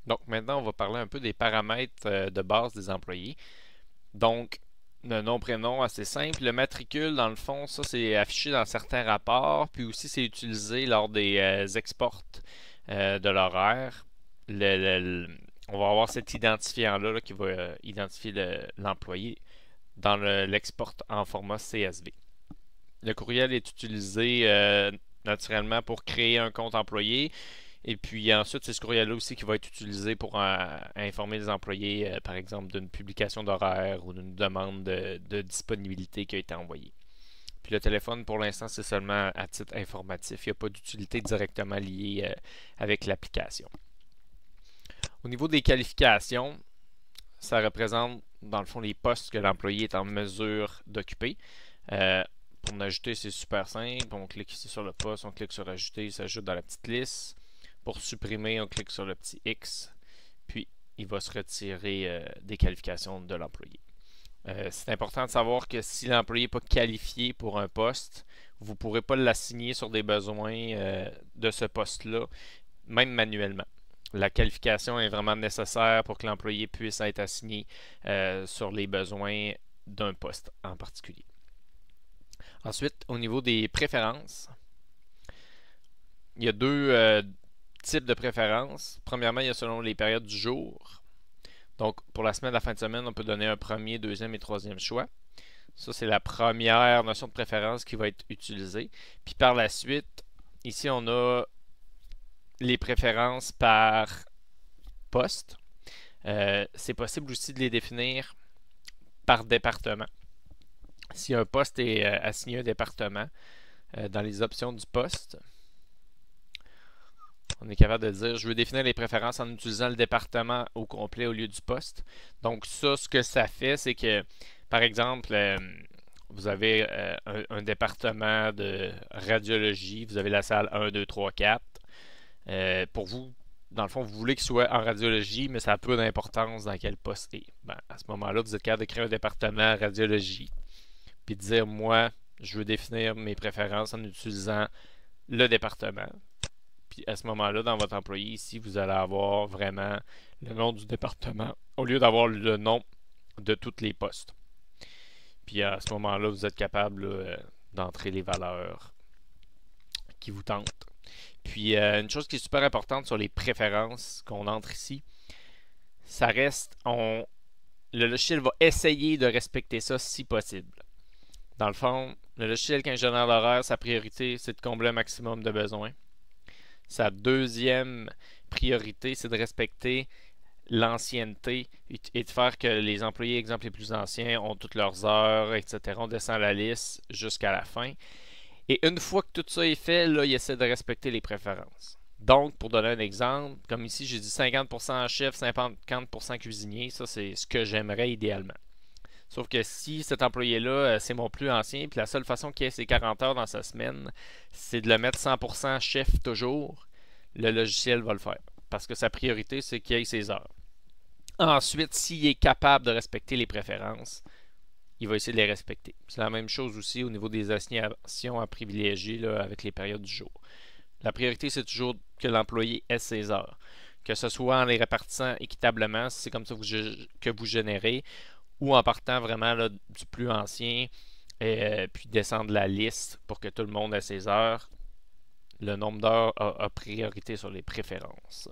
Donc maintenant, on va parler un peu des paramètres de base des employés. Donc, le nom, prénom, assez simple. Le matricule, dans le fond, ça c'est affiché dans certains rapports, puis aussi c'est utilisé lors des exports de l'horaire. On va avoir cet identifiant-là là, qui va identifier l'employé dans l'export en format CSV. Le courriel est utilisé naturellement pour créer un compte employé. Et puis ensuite, c'est ce courriel-là aussi qui va être utilisé pour informer les employés, par exemple, d'une publication d'horaire ou d'une demande de disponibilité qui a été envoyée. Puis le téléphone, pour l'instant, c'est seulement à titre informatif. Il n'y a pas d'utilité directement liée avec l'application. Au niveau des qualifications, ça représente, dans le fond, les postes que l'employé est en mesure d'occuper. Pour en ajouter, c'est super simple. On clique ici sur le poste, on clique sur ajouter, il s'ajoute dans la petite liste. Pour supprimer, on clique sur le petit X, puis il va se retirer des qualifications de l'employé. C'est important de savoir que si l'employé n'est pas qualifié pour un poste, vous ne pourrez pas l'assigner sur des besoins de ce poste-là, même manuellement. La qualification est vraiment nécessaire pour que l'employé puisse être assigné sur les besoins d'un poste en particulier. Ensuite, au niveau des préférences, il y a deux types de préférences. Premièrement, il y a selon les périodes du jour. Donc, pour la semaine, la fin de semaine, on peut donner un premier, deuxième et troisième choix. Ça, c'est la première notion de préférence qui va être utilisée. Puis par la suite, ici, on a les préférences par poste. C'est possible aussi de les définir par département. Si un poste est assigné à un département, dans les options du poste, on est capable de dire je veux définir les préférences en utilisant le département au complet au lieu du poste. Donc ça, ce que ça fait, c'est que, par exemple, vous avez un département de radiologie, vous avez la salle 1, 2, 3, 4. Pour vous, dans le fond, vous voulez qu'il soit en radiologie, mais ça a peu d'importance dans quel poste est. Ben, à ce moment-là, vous êtes capable de créer un département radiologie, puis de dire moi, je veux définir mes préférences en utilisant le département. Puis à ce moment-là, dans votre employé ici, vous allez avoir vraiment le nom du département au lieu d'avoir le nom de tous les postes. Puis à ce moment-là, vous êtes capable d'entrer les valeurs qui vous tentent. Puis une chose qui est super importante sur les préférences qu'on entre ici, ça reste, le logiciel va essayer de respecter ça si possible. Dans le fond, le logiciel quand il génère l'horaire, sa priorité, c'est de combler un maximum de besoins. Sa deuxième priorité, c'est de respecter l'ancienneté et de faire que les employés, exemple les plus anciens, ont toutes leurs heures, etc. On descend la liste jusqu'à la fin. Et une fois que tout ça est fait, là, il essaie de respecter les préférences. Donc, pour donner un exemple, comme ici, j'ai dit 50% chef, 50% cuisinier. Ça, c'est ce que j'aimerais idéalement. Sauf que si cet employé-là, c'est mon plus ancien, puis la seule façon qu'il ait ses 40 heures dans sa semaine, c'est de le mettre 100% chef toujours, le logiciel va le faire. Parce que sa priorité, c'est qu'il ait ses heures. Ensuite, s'il est capable de respecter les préférences, il va essayer de les respecter. C'est la même chose aussi au niveau des assignations à privilégier là, avec les périodes du jour. La priorité, c'est toujours que l'employé ait ses heures. Que ce soit en les répartissant équitablement, si c'est comme ça que vous générez, ou en partant vraiment là, du plus ancien, puis descendre la liste pour que tout le monde ait ses heures. Le nombre d'heures a priorité sur les préférences.